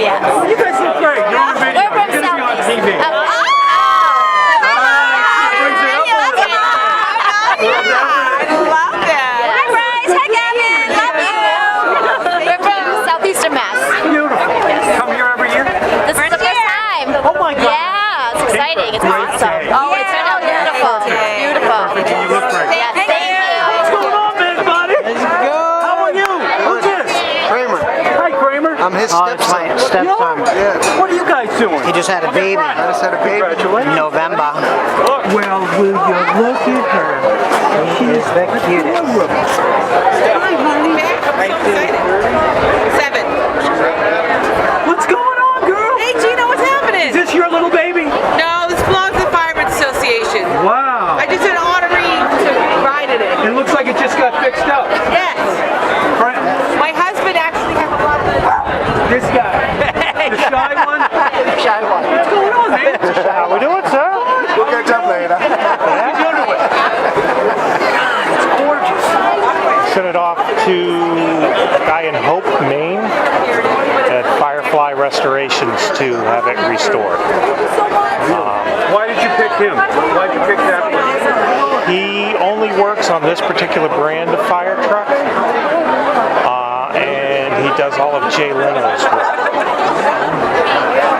Yes. You guys look great. You're on video. We're from You're going to be on Southeast. TV. We're from Southeastern Mass. Beautiful. Come here every year? This is the first time. Oh my God. Yeah, it's exciting. It's awesome. Oh, it turned out beautiful. Beautiful. Perfect. You look great. Yes, thank you. What's going on, big buddy? How are you? Who's this? Kramer. Hi, Kramer. I'm his stepson. Stepson. Yeah. What are you guys doing? He just had a baby. I just had a baby. Congratulations. In November. Well, will you look at her? She's the cutest. Hi, honey. Seven. What's going on, girl? Hey Gina, what's happening? Is this your little baby? No, this belongs to the Firemen's Association. Wow. I just did an honorary to ride in it. It looks like it just got fixed up. Yes. Right. My husband actually has a lot of This guy. The shy one? Shy one. What's going on, man? How we doing, sir? We'll catch up later. How you doing with it? It's gorgeous. Sent it off to a guy in Hope, Maine at Firefly Restorations to have it restored. Why did you pick him? Why did you pick that one? He only works on this particular brand of fire truck, and he does all of Jay Leno's work.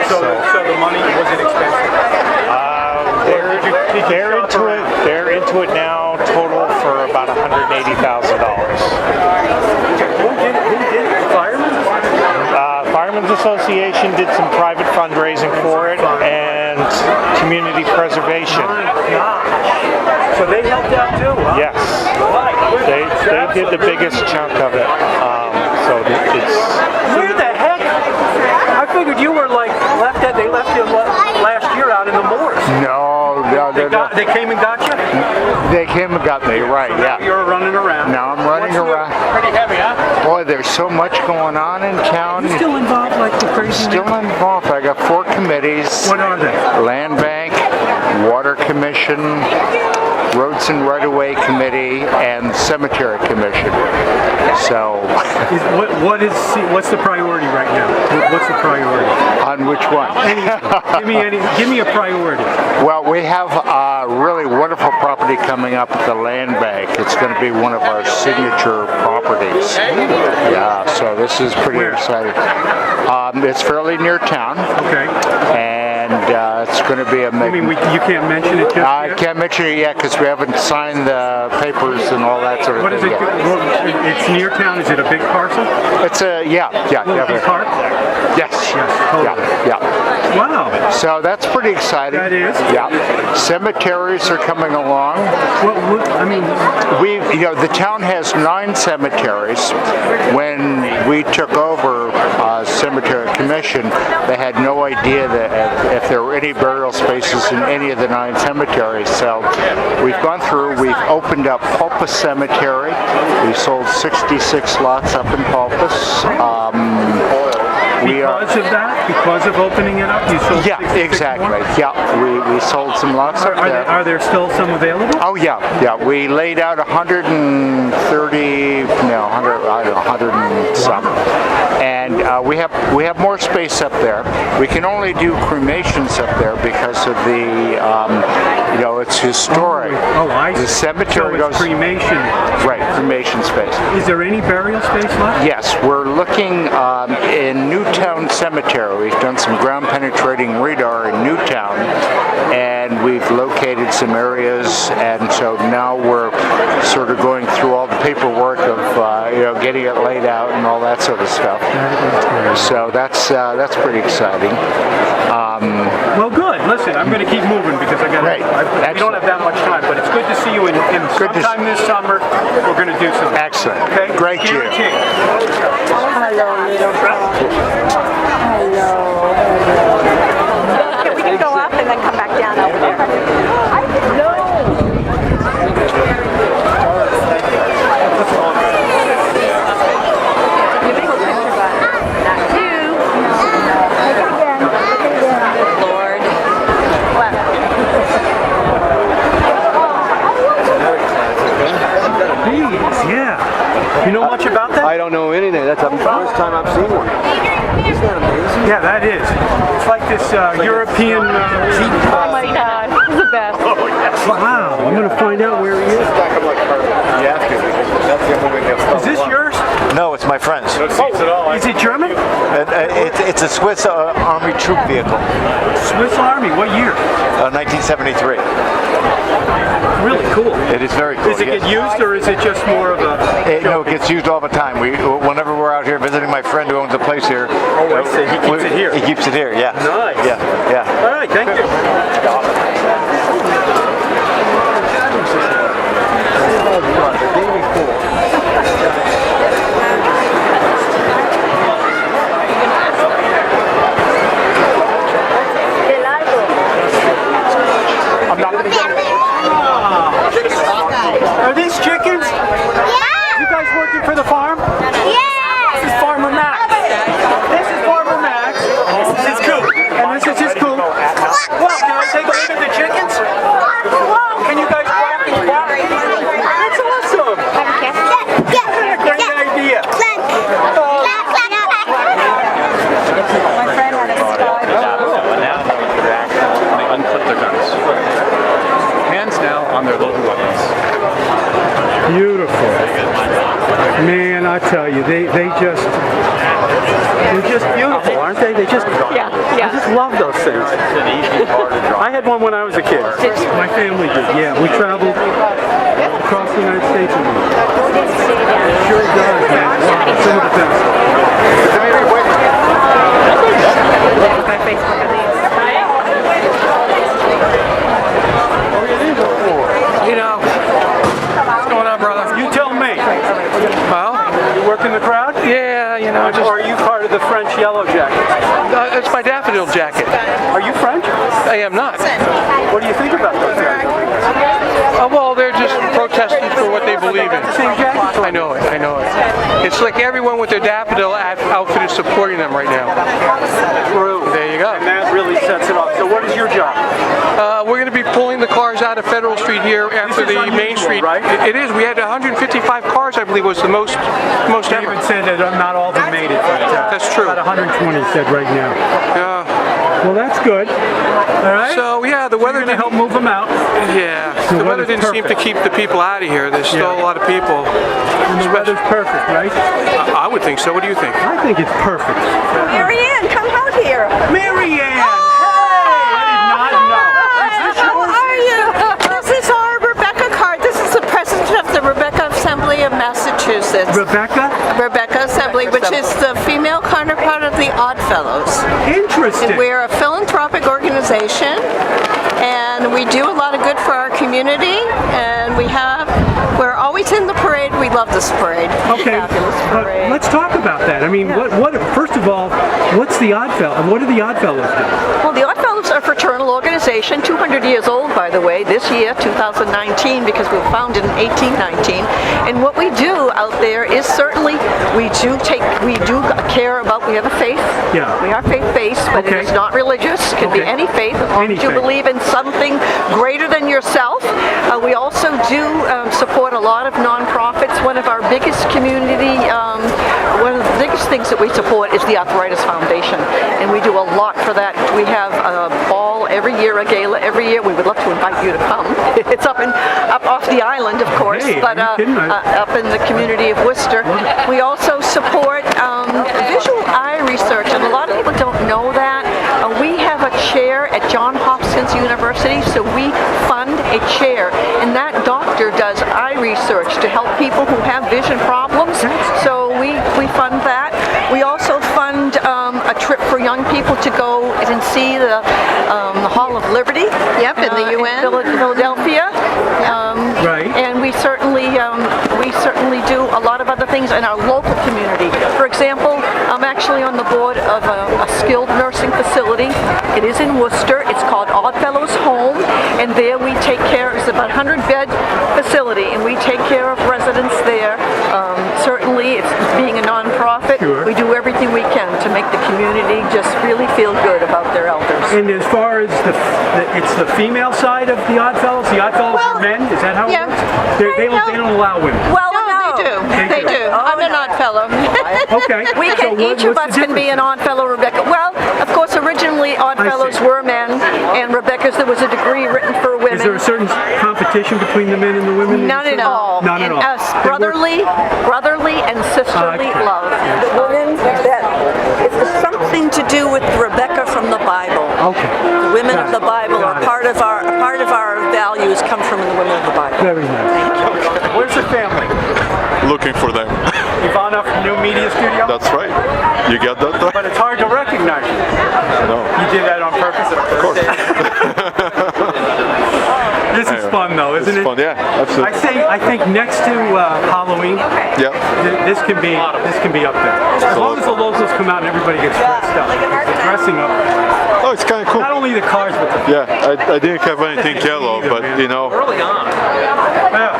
So the money wasn't expensive. They're into it now. Total for about $180,000. Who did it? Fireman? Firemen's Association did some private fundraising for it, and community preservation. My gosh. So they helped out too, huh? Yes, they did the biggest chunk of it. So it's. Where the heck? I figured you were like they left you last year out in the moors. No, They came and got you? they came and got me, right, yeah. You're running around. Now I'm running around. Pretty heavy, huh? Boy, there's so much going on in town. You still involved like the crazy? Still involved. I got 4 committees. What are they? Land Bank, Water Commission, Roads and Right-of-Way Committee, and Cemetery Commission. So, What's the priority right now? What's the priority? on which one? Give me a priority. Well, we have a really wonderful property coming up at the Land Bank. It's going to be one of our signature properties. Yeah, so this is pretty Where? exciting. It's fairly near town. Okay. And it's going to be a... I mean, you can't mention it just I yet? can't mention it yet because we haven't signed the papers and all that sort of What is thing it? yet. Well, it's near town. Is it a big parcel? It's a, Little definitely. park? Yes. Totally. Yeah. Wow. So that's pretty exciting. That is? Yeah. Cemeteries are coming along. I mean, The town has 9 cemeteries. When we took over Cemetery Commission, they had no idea that if there were any burial spaces in any of the 9 cemeteries. So we've gone through, we've opened up Pulpus Cemetery. We sold 66 lots up in Pulpus. because of opening it up, you sold 66 exactly. more? Yeah, we sold some lots up there. Are there still some available? Oh yeah. We laid out 130, 100 and some. And we have more space up there. We can only do cremations up there because of the, it's historic. Oh, I see. The cemetery so it's goes cremation. right, cremation space. Is there any burial space left? Yes, we're looking in Newtown Cemetery. We've done some ground penetrating radar in Newtown, and we've located some areas, and so now we're sort of going through all the paperwork of getting it laid out and all that sort of stuff. So that's pretty exciting. Well, good. Listen, I'm going to keep moving because we don't have that much time, but it's good to see you in sometime this summer. We're going to do something. Excellent. Okay? Great year. Hello, little Hello. Okay, we can go up and then come back down over there. No. Lord. What? Bees, yeah. You know much about that? I don't know anything there. That's the first time I've seen one. Isn't that amazing? Yeah, that is. It's like this European. Oh my God, this is the best. Wow, I'm gonna find out where he is. You have to, because that's the only way they'll Is this yours? No, it's my friend's. Is it German? It's a Swiss Army troop vehicle. Swiss Army. What year? 1973. Really cool. It is very cool. Does it get used, or is it just more of a? No, it gets used all the time. Whenever we're out here visiting my friend who owns a place here, he keeps it here. He keeps it here. Yeah. Nice. Yeah. All right, thank you. I'm not gonna get it. Are these chickens? Yeah! You guys working for the farm? Yeah! This is Farmer Max. This is Farmer Max. This is Coop. And this is his Coop. Wow, can I take a look at the chickens? Wow, can you guys walk and quack? That's awesome. Great idea. My friend had a scar. They unclip their guns. Hands now on their loaded weapons. Beautiful. Man, I tell you, they're just beautiful, aren't they? I just love those things. I had one when I was a kid. My family did, yeah. We traveled across the United States with them. Sure does, man. Wow, some of the best. My Facebook of these. You know, what's going on, brother? You tell me. Well, You work in the crowd? yeah, you know, just Or are you part of the French Yellow Jackets? it's my daffodil jacket. Are you French? I am not. What do you think about those guys? Well, they're just protesting for what they believe in. Same jacket? I know it. It's like everyone with their daffodil outfit is supporting them right now. True. There you go. And that really sets it off. So what is your job? We're going to be pulling the cars out of Federal Street here after This is the Main unusual, Street. right? It is. We had 155 cars, I believe, was the most ever. David said that not all of them made it. But, That's true. About 120 said right now. Well, that's good. All right. So yeah, the weather You're gonna didn't help move them out. Yeah, The the weather weather's didn't seem to perfect. keep the people out of here. There's still a lot of people. And the weather's perfect, right? I would think so. What do you think? I think it's perfect. Mary Ann, come out here. Mary Ann! Hey! I did not know. How are you? This is our Rebecca card. This is the president of the Rebecca Assembly of Massachusetts. Rebecca? Rebecca Assembly, which is the female counterpart of the Odd Fellows. Interesting. And we're a philanthropic organization, and we do a lot of good for our community, and we're always in the parade. We love this parade. Okay, Fabulous but parade. let's talk about that. I mean, first of all, what's the Odd Fellows? What do the Odd Fellows do? Well, the Odd Fellows are a fraternal organization, 200 years old, by the way, this year, 2019, because we were founded in 1819. And what we do out there is certainly we do care about. We have a faith. Yeah. We are faith-based, but Okay. it is not religious. It can be Okay. any faith, as long Any as you faith. believe in something greater than yourself. We also do support a lot of nonprofits. One of our biggest community, one of the biggest things that we support is the Arthritis Foundation, and we do a lot for that. We have a ball every year, a gala every year. We would love to invite you to come. It's up off the island, of course, Hey, but are you kidding? up in the community of Worcester. We also support visual eye research, and a lot of people don't know that. We have a chair at Johns Hopkins University, so we fund a chair, and that doctor does eye research to help people who have vision problems. So we fund that. We also fund a trip for young people to go and see the Hall of Liberty. Yep, in the UN, Philadelphia. Right. And we certainly do a lot of other things in our local community. For example, I'm actually on the board of a skilled nursing facility. It is in Worcester. It's called Odd Fellows Home, and there we take care. It's about 100-bed facility, and we take care of residents there. Certainly, it's being a nonprofit. Sure. We do everything we can to make the community just really feel good about their elders. And as far as it's the female side of the Odd Fellows are men? Is that how it Yeah. works? They don't allow women. Well, no, They do. I'm an odd fellow. Okay. We So can, each of what's us the can be an odd fellow Rebecca. Well, of course, originally odd I fellows see. were men, and Rebecca's, there was a degree written for women. Is there a certain competition between the men and the women? None at all. None at and all. us, They work- brotherly and sisterly Okay. love. The women that it's something to do with Rebecca from the Bible. Okay. The women of the Bible Got are it. part of our values come from the women of the Bible. Very nice. Where's the family? Looking for them. Ivana from New Media Studio? That's right. You get that? But it's hard to recognize you. No. You did that on purpose? Of course. This is fun though, isn't It's it? fun, yeah, absolutely. I think next to Halloween, Yeah. this can be up there. As long as the locals come out and everybody gets dressed up. Dressing up. Oh, it's kind of cool. Not only the cars, but the Yeah, I didn't have anything yellow, but you know. early on. Yeah.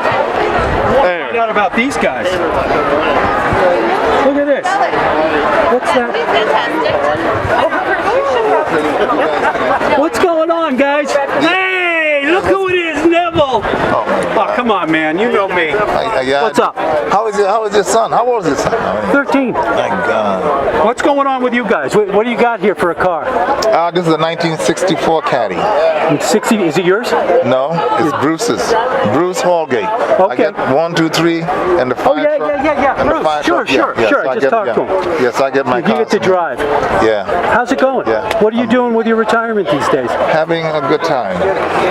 Anyway. Find out about these guys. Look at this. What's that? What's going on, guys? Hey, look who it is, Neville. Oh, come on, man. You know me. What's up? How is your son? How old is your son? 13. Thank God. What's going on with you guys? What do you got here for a car? This is a 1964 Caddy. 60? Is it yours? No, it's Bruce's. Bruce Hallgate. Okay. I get 1, 2, 3, and the fire yeah, truck. yeah. And the Bruce, fire sure, truck. Yeah, sure. so I Just get- talk yeah. to him. Yes, I get my You car. get to drive. Yeah. How's it going? Yeah. What are you doing with your retirement these days? Having a good time.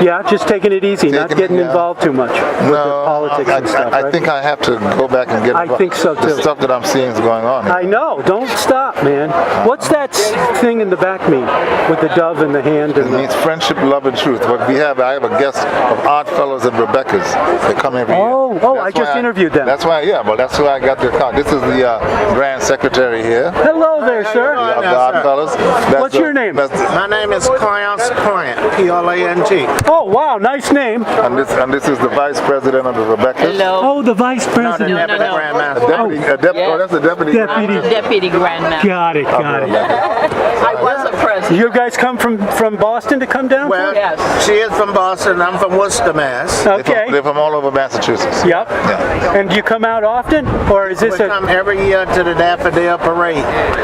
Yeah, just taking it easy, not Taking it, getting yeah. involved too much with the politics and stuff, I right? think I have to go back and get I think so, the too. stuff that I'm seeing is going on. I know. Don't stop, man. What's that thing in the back mean with the dove in the hand? It And means friendship, love, and truth. What I have a guest of Odd Fellows and Rebecca's. They come every year. Oh, I just interviewed them. That's why, yeah, well, that's why I got their car. This is the Grand Secretary here. Hello there, sir. Of the Odd Fellows. What's your name? My name is Clarence Plant, P-L-A-N-T. Oh, wow, nice name. And this is the Vice President of the Rebecca's. Oh, the vice president. That's the deputy. Deputy Grandmaster. Got it. I was a president. You guys come from Boston to come down? Well, Yes. she is from Boston. I'm from Worcester, Mass. Okay. They're from all over Massachusetts. Yep. Yeah. And do you come out often, or is We this come every year to the Daffodil Parade.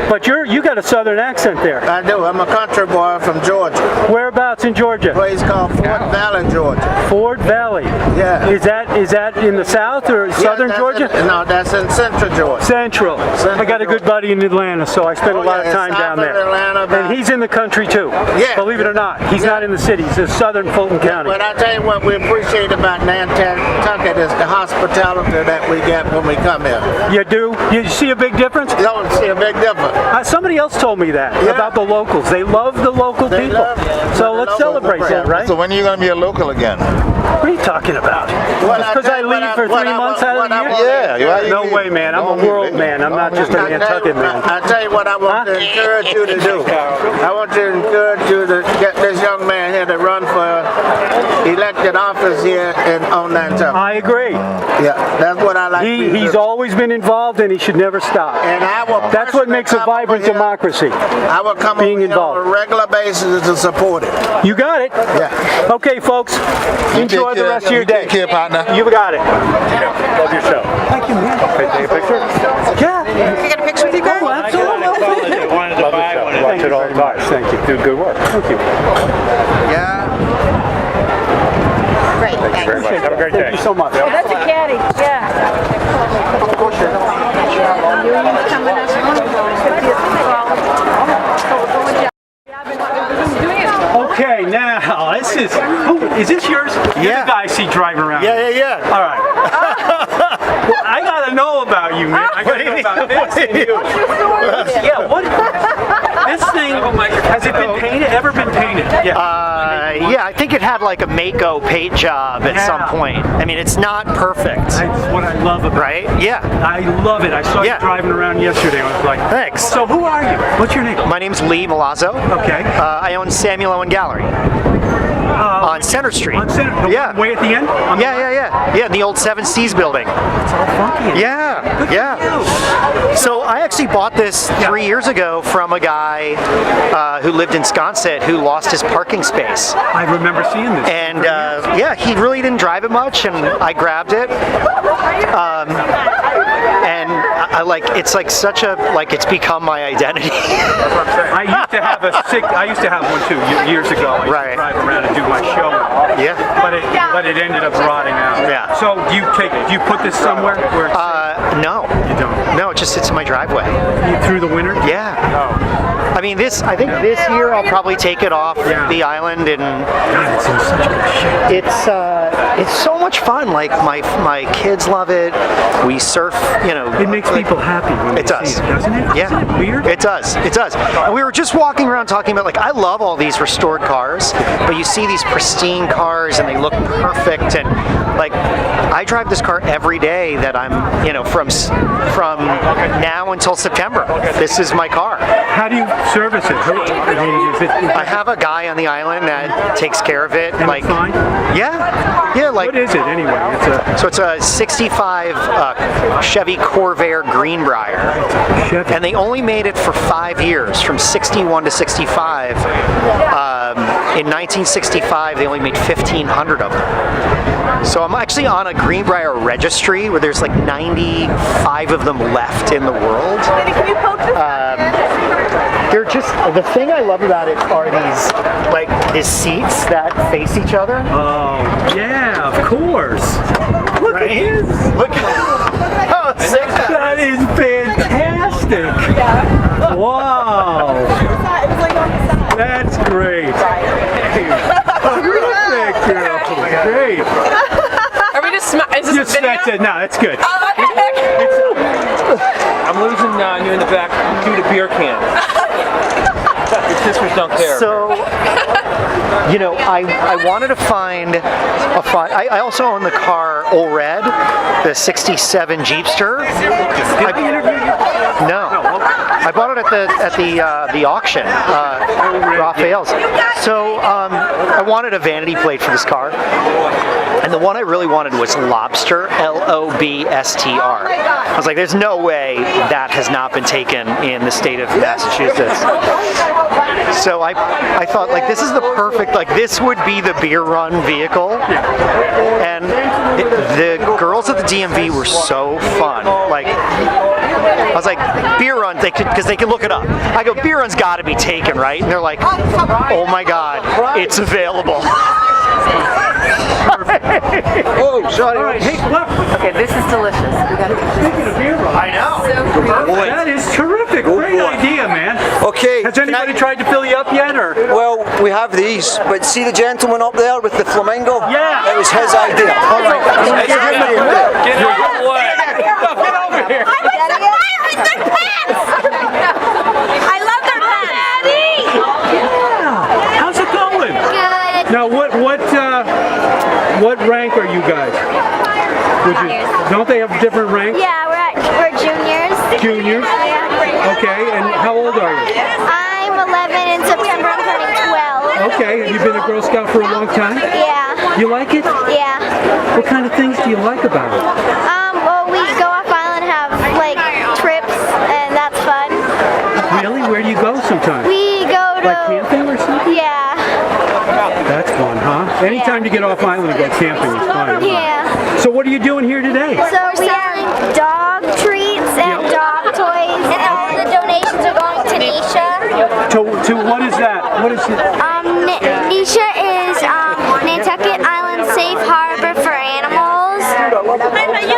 But you got a southern accent there. I do. I'm a country boy from Georgia. Whereabouts in Georgia? A place called Fort Valley, Georgia. Ford Valley. Yeah. Is that in the south or southern that's Georgia? No, that's in Central Georgia. Central. I got a good buddy in Atlanta, so I spend a lot of time down there. Atlanta, And he's in the country too. Yeah. Believe it or not, he's not in the city. He's in southern Fulton County. But I tell you what we appreciate about Nantucket is the hospitality that we get when we come here. You do? You see a big difference? You don't see a big difference. Somebody else told me that about the locals. They love the local They people. love So the let's local celebrate people. that, right? So when are you going to be a local again? What are you talking about? Just because I leave for 3 months out of the year? Yeah. No way, man. I'm a world man. I'm not just a Nantucket man. I tell you what I want to encourage you to do. I want to encourage you to get this young man here to run for elected office here on Nantucket. I agree. Yeah, that's what I like. He's always been involved, and he should never stop. And I will That's what makes a vibrant democracy. I will come being over here involved. on a regular basis to support it. You got it. Yeah. Okay, folks. Enjoy the rest of your day. Take care, partner. You got it. Love your show. Thank you, man. Can I take a picture? Yeah. Can I get a picture with you guys? Oh, absolutely. Love the show. Watch it all the time. Thank you. Do good work. Thank you. Yeah. Great. Thank you very much. Have a great day. Thank you so much. That's a caddy. Yeah. Okay, now this is this yours? You're the guy I see driving around. Yeah. All right. Well, I gotta know about you, man. I gotta know about this and you. Yeah, what? This thing, has it been painted? Ever been painted? Yeah, I think it had like a Mako paint job at some point. I mean, it's not perfect. That's what I love about it. Right? Yeah. I love it. I saw you driving around yesterday. I was like, Thanks. So who are you? What's your name? My name's Lee Milazzo. Okay. I own Samuel Owen Gallery. on Center Street. On Center, the Yeah. one way at the end? Yeah, in the old Seven Seas building. It's all funky. Yeah. So I actually bought this 3 years ago from a guy who lived in Sconset who lost his parking space. I remember seeing this. And yeah, he really didn't drive it much, and I grabbed it. And I like, it's like such a, like, it's become my identity. I used to have one too years ago. I used to drive around and do my show. Yeah. But it ended up rotting out. Yeah. So do you put this somewhere where it's no. You don't? No, it just sits in my driveway. Through the winter? Yeah. I mean, I think this year I'll probably take it off the island, and God, it's in such good shape. it's so much fun. Like my kids love it. We surf, you know. It makes people happy when it they does. see it, doesn't it? Yeah. Isn't it weird? It does. It does. And we were just walking around talking about, like, I love all these restored cars, but you see these pristine cars and they look perfect, and like I drive this car every day that I'm, you know, from now until September. This is my car. How do you service it? I have a guy on the island that takes care of it. And like, it's fine? Yeah, like. What is it anyway? It's a 65 Chevy Corvair Greenbrier, and they only made it for 5 years, from 61 to 65. In 1965, they only made 1,500 of them. So I'm actually on a Greenbrier registry where there's like 95 of them left in the world. They're just, the thing I love about it are these seats that face each other. Oh, yeah, of course. Look at this. Look at that is fantastic. Wow. That's great. Terrific, girl. Great. Are we just is this a video? That's it. No, that's good. I'm losing you in the back due to beer cans. Your sisters don't care. So, you know, I wanted to find a fun. I also own the car Old Red, the '67 Jeepster. No, I bought it at the auction, Raphael's. So I wanted a vanity plate for this car, and the one I really wanted was Lobster, Lobstr. I was like, there's no way that has not been taken in the state of Massachusetts. So I thought, like, this is the perfect, like, this would be the beer run vehicle. And the girls at the DMV were so fun. Like, I was like, beer run, because they can look it up. I go, beer run's got to be taken, right? And they're like, oh my God, it's available. Oh, sorry. All right, hey, look. Okay, this is delicious. We gotta Speaking of beer run, I know. that is terrific. Great idea, man. Okay. Has anybody tried to fill you up yet, or? Well, we have these, but see the gentleman up there with the flamingo? Yeah. It was his idea. All right. I'm gonna give him the credit. Get out of the way. Get over here. I love their pets. Yeah. How's it going? Good. Now, what rank are you guys? Don't they have different ranks? Yeah, we're juniors. Juniors? Yeah. Okay, and how old are you? I'm 11 in September. I'm turning 12. Okay, have you been a Girl Scout for a long time? Yeah. You like it? Yeah. What kind of things do you like about it? Well, we go off island, have like trips, and that's fun. Really? Where do you go sometimes? We go to Like camping or something? Yeah. That's fun, huh? Anytime you get off island and go camping is fun. Yeah. So what are you doing here today? So we're selling dog treats and dog toys, and all the donations are going to Nisha. To what is that? What is it? Nisha is Nantucket Island Safe Harbor for Animals.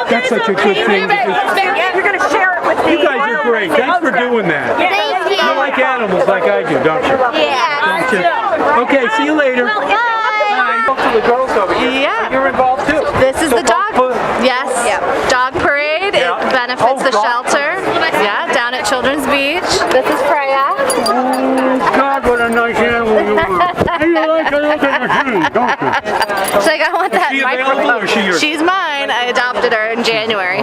That's such a good thing. You're gonna share it with me. You guys are great. Thanks for doing that. Thank you. You like animals like I do, don't you? Yeah. Don't you? Okay, see you later. Bye. Talk to the girls over here. Yeah. You're involved too. This is So the dog. Yes. Dog parade. Yeah. It benefits the shelter. Yeah, down at Children's Beach. This is Freya. Oh, God, what a nice animal you are. You like to look at her shoes, don't you? She's like, I want that Is she available microphone. or is she yours? She's mine. I adopted her in January.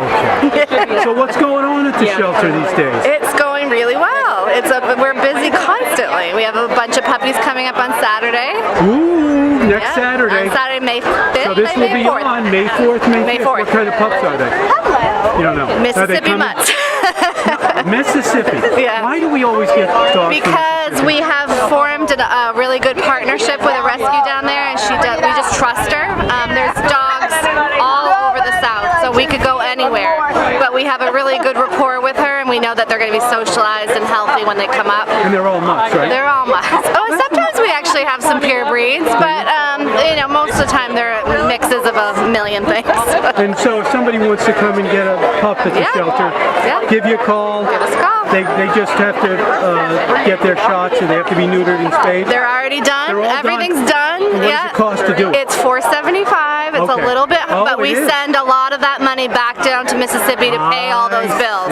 So what's going on at the shelter these days? It's going really well. We're busy constantly. We have a bunch of puppies coming up on Saturday. Ooh, next Saturday. On Saturday, May 5th. So this will be on May 4th, May 5th. What kind of pups are they? Hello. You don't know. Mississippi Mutts. Mississippi. Yeah. Why do we always get dogs? Because we have formed a really good partnership with a rescue down there, and we just trust her. There's dogs all over the South, so we could go anywhere. But we have a really good rapport with her, and we know that they're going to be socialized and healthy when they come up. And they're all mutts, right? They're all mutts. Oh, sometimes we actually have some pure breeds, but most of the time they're mixes of a million things. And so if somebody wants to come and get a pup at the shelter, give you a call. Give us a call. They just have to get their shots, and they have to be neutered and spayed. They're already done. Everything's done. And what does it cost to do it? It's $475. It's a little bit, but we send a lot of that money back down to Mississippi to pay all those bills.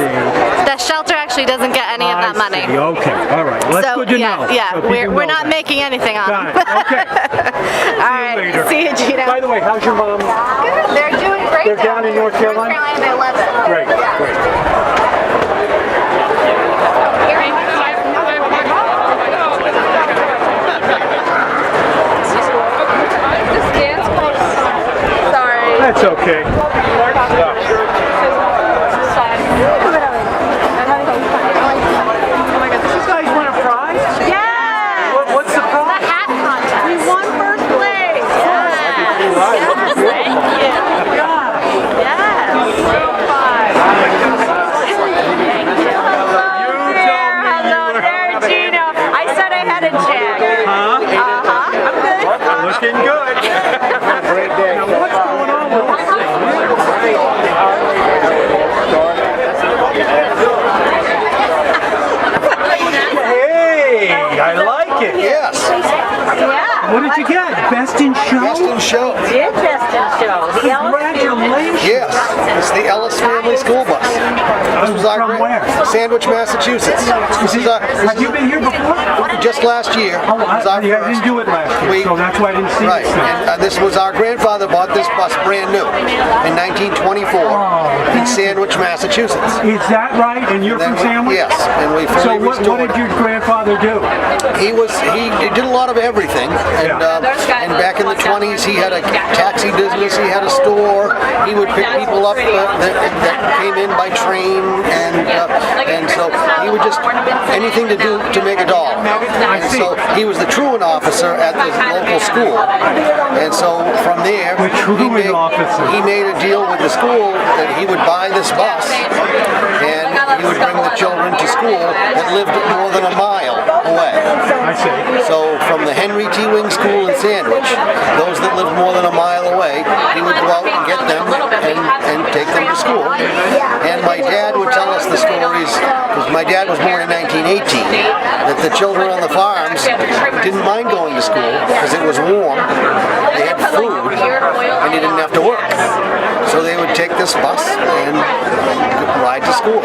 The shelter actually doesn't get any of that money. Okay, all right. Well, that's good to know. Yeah, so we're not making anything on them. Okay. All right. See you, Gina. By the way, how's your mom? Good. They're doing great. They're down in North Carolina? They love it. Great, great. That's okay. These guys won a prize? Yeah! What's the prize? The hat contest. We won first place. Yes. Thank you. Hello there, Gina. I said I had a check. Huh? I'm good. Looking good. Great day. Now, what's going on with this thing? Hey, I like it. Yes. Yeah. What did you get? Best in show? Best in show. Did best in show. Congratulations. Yes. It's the Ellis Family School Bus. This was our From where? Sandwich, Massachusetts. This is our, Have you been here before? just last year. Oh, It was our I didn't do it last year, so that's why I didn't see Right, this thing. and this was our grandfather bought this bus brand new in 1924 in Sandwich, Massachusetts. Is that right? And you're from Sandwich? Yes, and we So fully what restored. did your grandfather do? He did a lot of everything, and back in the 20s he had a taxi business, he had a store, he would pick people up that came in by train, and so he would just anything to do to make a doll. And so he was the truant officer at the local school, and so from there he made a deal with the school that he would buy this bus and he would bring the children to school that lived more than a mile away. I see. So from the Henry T. Wing School in Sandwich, those that lived more than a mile away, he would go out and get them and take them to school. And my dad would tell us the stories, because my dad was born in 1918, that the children on the farms didn't mind going to school because it was warm, they had food, and they didn't have to work. So they would take this bus and ride to school.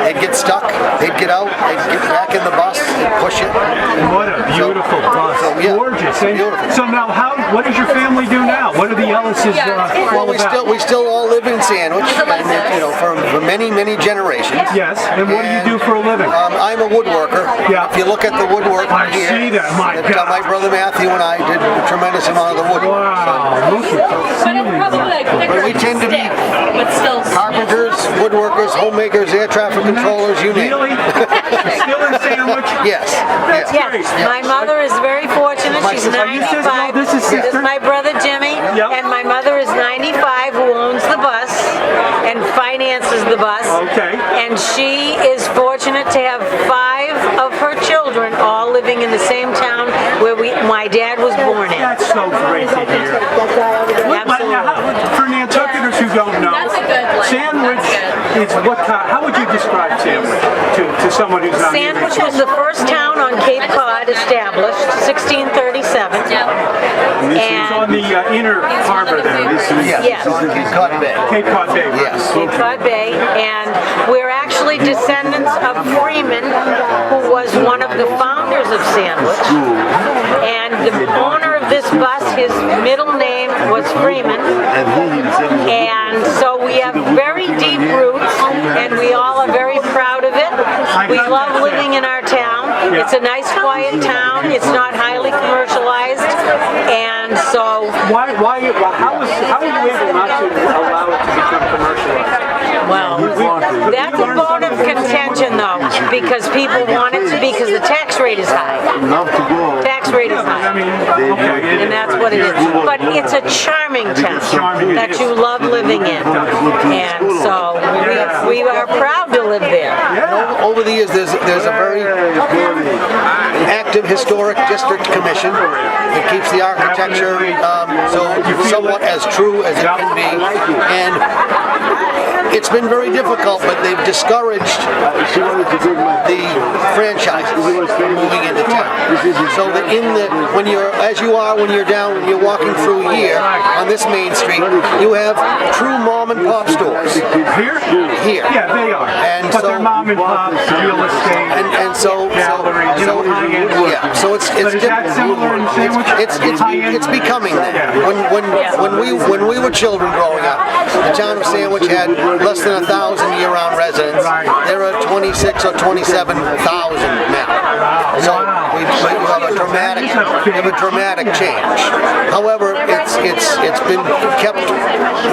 They'd get stuck, they'd get out, they'd get back in the bus, and push it. What a beautiful bus. Gorgeous. So now, what does your family do now? What are the Ellises all about? We still all live in Sandwich, and for many, many generations. Yes, and what do you do for a living? I'm a woodworker. Yeah. If you look at the woodwork here, see that. My God. My brother Matthew and I did a tremendous amount of the woodwork. Wow, look at But we tend to be carpenters, woodworkers, homemakers, air traffic controllers, you name it. Really? Still in Sandwich? Yes. Yes, my mother is very fortunate. She's 95. This is sister? This is my brother Jimmy, and my mother is 95, who owns the bus and finances the bus. Okay. And she is fortunate to have 5 of her children all living in the same town where my dad was born in. That's so great to hear. For Nantucketers who don't know, Sandwich is what kind? How would you describe Sandwich to someone who's not here? Sandwich was the first town on Cape Cod established, 1637. And this is on the inner harbor there. Yes, on Cape Cod Bay. Cape Cod Bay. Yes. Cape Cod Bay, and we're actually descendants of Freeman, who was one of the founders of Sandwich. And the owner of this this bus, his middle name was Freeman. And so we have very deep roots, and we all are very proud of it. We love living in our town. It's a nice, quiet town. It's not highly commercialized, and so. How are you able not to allow it to become commercialized? Well, that's a bone of contention, though, because people want it to be, because the tax rate is high. Tax rate is high, and that's what it is. But it's a charming town that you love living in, and so we are proud to live there. Over the years, there's a very active historic district commission that keeps the architecture somewhat as true as it can be, and it's been very difficult, but they've discouraged the franchises from moving into town. So that when you're walking through here on this main street, you have true mom and pop stores. Here? Here. Yeah, they are. But they're mom and pop real estate. And so it's becoming that. When we were children growing up, the town of Sandwich had less than 1,000 year-round residents. There are 26 or 27,000 now. So we have a dramatic change. However, it's been kept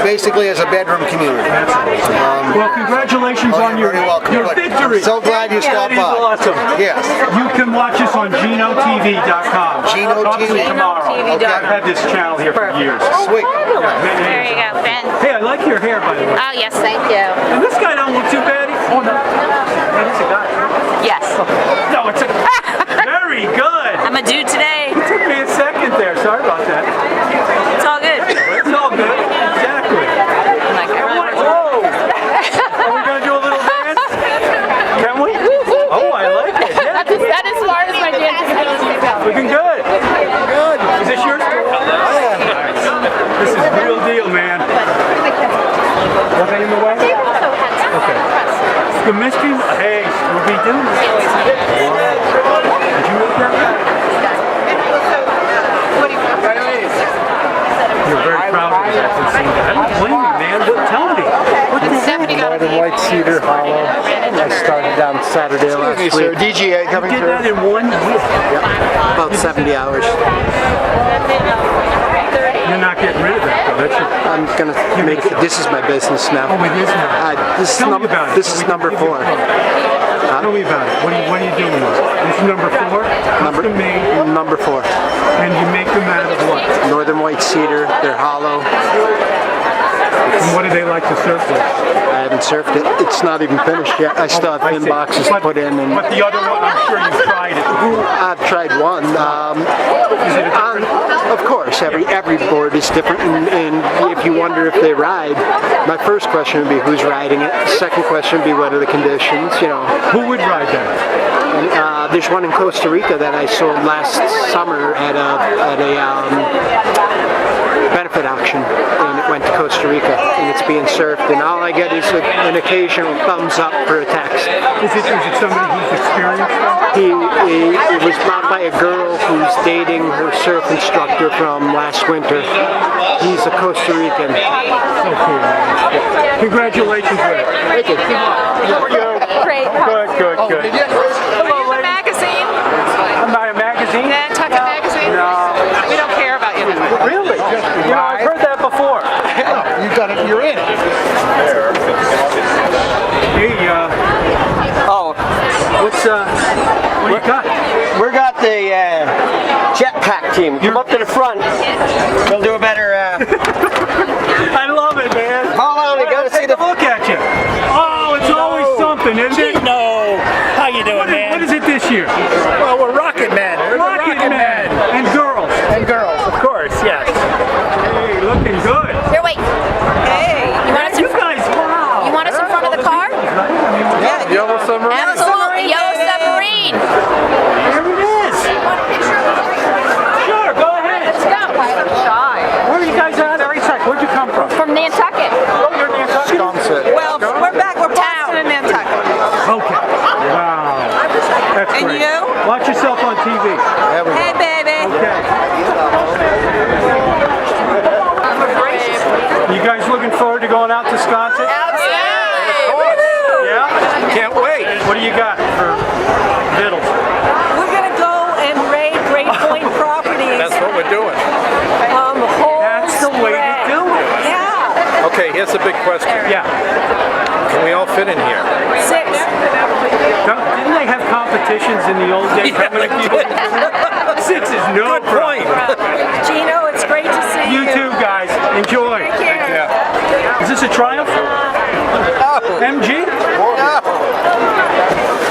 basically as a bedroom community. Well, congratulations on your victory. I'm so glad you stopped by. That is awesome. Yes. You can watch us on GinoTV.com. Tomorrow. Okay. I've had this channel here for years. Sweet. There you go, Ben. Hey, I like your hair, by the way. Oh, yes, thank you. And this guy don't look too bad. Oh, no. That is a guy. Yes. No, it's a... Very good. I'm a dude today. It took me a second there. Sorry about that. It's all good. It's all good. Exactly. Whoa. Are we going to do a little dance? Can we? Oh, I like it. Yeah. That is as far as my dancing goes. Looking good. Good. Is this yours? This is the real deal, man. Nothing in the way? Okay. The mystery? Hey, Scooby-Doo. Did you look that way? You're very proud of that. I don't blame you, man. Tell me. Red and white cedar hollow. I started down Saturday last week. Sir, DGA coming You did through. that in 1 week? Yep. About 70 hours. You're not getting rid of that, though. That's your... I'm gonna make it. This is my business now. Oh, it is now. This is number 4. Tell me about it. What are you doing? This is number 4? Number 4. And you make them out of what? Northern white cedar. They're hollow. And what do they like to serve with? I haven't surfed it. It's not even finished yet. I still have thin boxes to put in. And but the other one, I'm sure you've tried it. I've tried one. Is it of course, every board is different, and if you wonder if they ride, my first question would be who's riding it. The second question would be what are the conditions. Who would ride that? And, there's one in Costa Rica that I sold last summer at a benefit auction, and it went to Costa Rica, and it's being surfed, and all I get is an occasional thumbs up for a text. Is it somebody who's experienced? It was bought by a girl who's dating her surf instructor from last winter. He's a Costa Rican. So cool, man. Congratulations, Ray. Thank you. How are you? Great. Good. Hello, lady. Magazine? I'm not a magazine? Nantucket magazine? No. We don't care about you. Really? I've heard that before. You got it. You're in it. Hey, what you got? We got the jetpack team. Come up to the front. They'll do a better. I love it, man. Hold on, we gotta see the look at you. Oh, it's always something, isn't it? No. How you doing, man? What is it this year? Well, we're Rocket Man. Rocket Man. And girls. And girls, of course, yes. Hey, looking good. Here, wait. Hey. You want us in front of the car? Yeah, Yellow submarine. Absolutely. Yellow submarine. There it is. Sure, go ahead. Let's go. Where are you guys at? Where'd you come from? From Nantucket. Oh, you're Nantucket? Well, we're back. We're Boston and Nantucket. Okay. Wow. That's And great. you? Watch yourself on TV. Hey, baby. Okay. vittles? We're gonna go and raid Great Point properties. That's what we're doing. That's the way to do it. Yeah. Okay, here's the big question. Yeah. Can we all fit in here? 6. Didn't they have competitions in the old days? How many people? 6 is no problem. Gino, it's great to see you. You too, guys. Enjoy. Take care. Is this a Triumph? MG?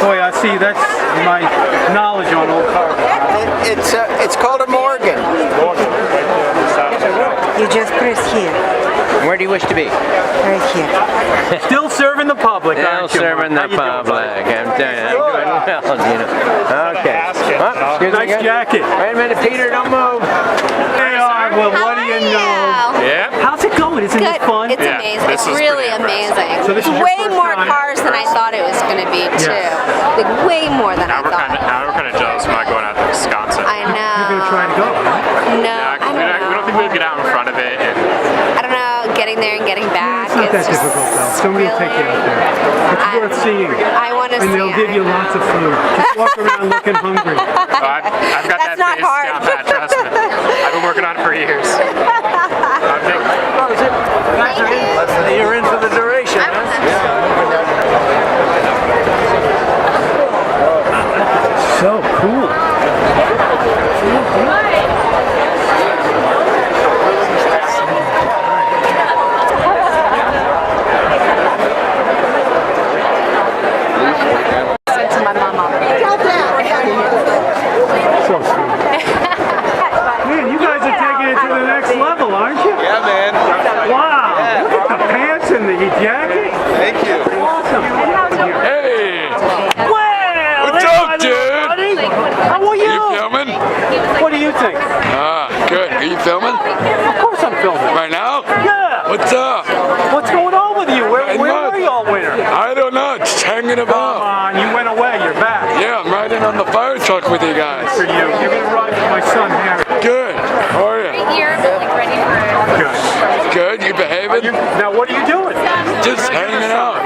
Boy, I see. That's my knowledge on old cars. It's called a Morgan. You just press here. Where do you wish to be? Right here. Still serving the public, aren't you, serving Mark? the How you doing, public. I'm doing well, Gina. Okay. Oh, excuse me Nice again. jacket. Wait a minute, Peter, don't move. They are. Well, what do you know? Yeah. How's it going? Isn't it fun? It's amazing. It's really amazing. So this is your way first more time? cars than I thought it was going to be, too. Like, way more than I thought. Now we're kind of jealous of not going out to Wisconsin. I know. You're going to try to go, right? No, I don't know. We don't think we'll get out in front of it. And I don't know, getting there and getting back. It's not that just difficult, though. Somebody will take you out there. It's worth seeing. I want to see And they'll give you lots of food. Just walk around looking hungry. I've got That's that not face hard. down pat, trust me. I've been working on it for years. You're in for the duration, So cool. To my mama. So sweet. Man, you guys are taking it to the next level, aren't you? Yeah, man. Wow. Look at the pants and the jacket. Thank you. Awesome. Hey. Well, What's hey, up, my dude? little buddy. How are you? You filming? What do you think? Good. Are you filming? Of course I'm filming. Right now? Yeah. What's up? What's going on with you? Where were you all winter? I don't know. Just hanging Come about. on, you went away. You're back. Yeah, I'm riding on the fire truck with you guys. For you. You're going to ride with my son, Harry. Good. How are you? Year, like ready for Good. Good. You behaving? Now, what are you doing? Just hanging out.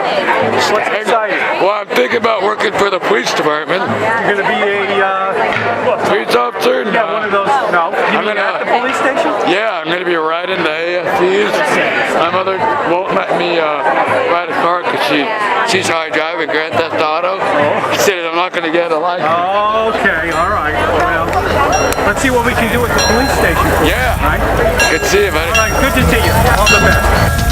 What's exciting? Well, I'm thinking about working for the police department. You're going to be a Police officer? yeah, one of those. No, you I'm mean gonna- at the police station? Yeah, I'm going to be riding the AFTs. My mother won't let me ride a car because she's how I drive a Grand Theft Auto. She said I'm not going to get a license. Okay, all right. Well, let's see what we can do at the police station. Yeah. Right? Good to see you, buddy. All right, good to see you. All the best.